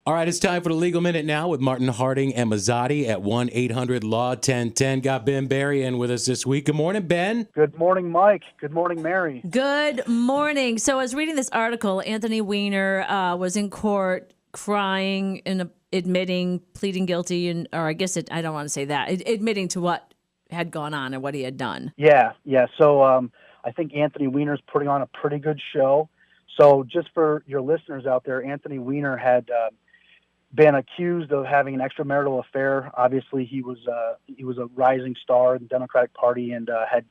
All right, it's time for the Legal Minute now with Martin Harding and Mazzotti at 1-800-LAW-1010. Got Ben Barry in with us this week. Good morning, Ben. Good morning, Mike. Good morning, Mary. Good morning. So I was reading this article. Anthony Weiner was in court crying and admitting, pleading guilty, or I guess I don't want to say that, admitting to what had gone on and what he had done. Yeah. So I think Anthony Weiner's putting on a pretty good show. So just for your listeners out there, Anthony Weiner had been accused of having an extramarital affair. Obviously, he was a rising star in the Democratic Party and had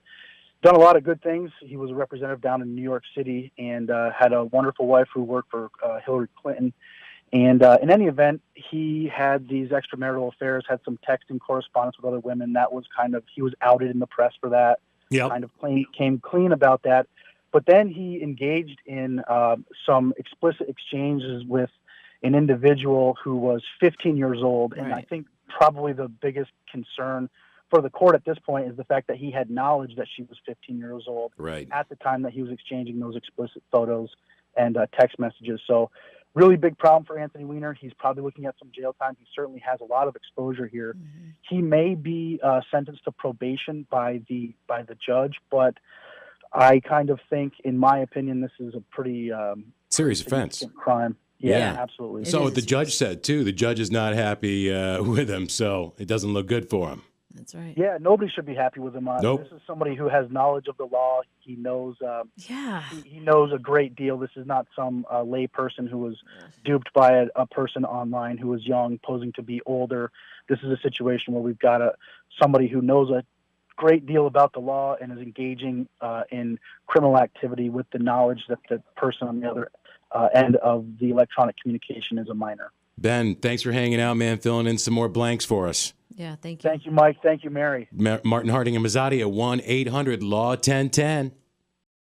done a lot of good things. He was a representative down in New York City and had a wonderful wife who worked for Hillary Clinton. And in any event, he had these extramarital affairs, had some texting correspondence with other women. That was he was outed in the press for that. Yep. Came clean about that. But then he engaged in some explicit exchanges with an individual who was 15 years old. And I think probably the biggest concern for the court at this point is the fact that he had knowledge that she was 15 years old at the time that he was exchanging those explicit photos and text messages. So really big problem for Anthony Weiner. He's probably looking at some jail time. He certainly has a lot of exposure here. Mm-hmm. He may be sentenced to probation by the judge, but I kind of think, in my opinion, this is a pretty serious offense crime. Yeah, absolutely. So the judge said, too, the judge is not happy with him, so it doesn't look good for him. That's right. Yeah, nobody should be happy with him. Nope. This is somebody who has knowledge of the law. He knows he knows a great deal. This is not some lay person who was duped by a person online who was young, posing to be older. This is a situation where we've got somebody who knows a great deal about the law and is engaging in criminal activity with the knowledge that the person on the other end of the electronic communication is a minor. Ben, thanks for hanging out, man, filling in some more blanks for us. Yeah, thank you. Thank you, Mike. Thank you, Mary. Martin Harding and Mazzotti at 1-800-LAW-1010.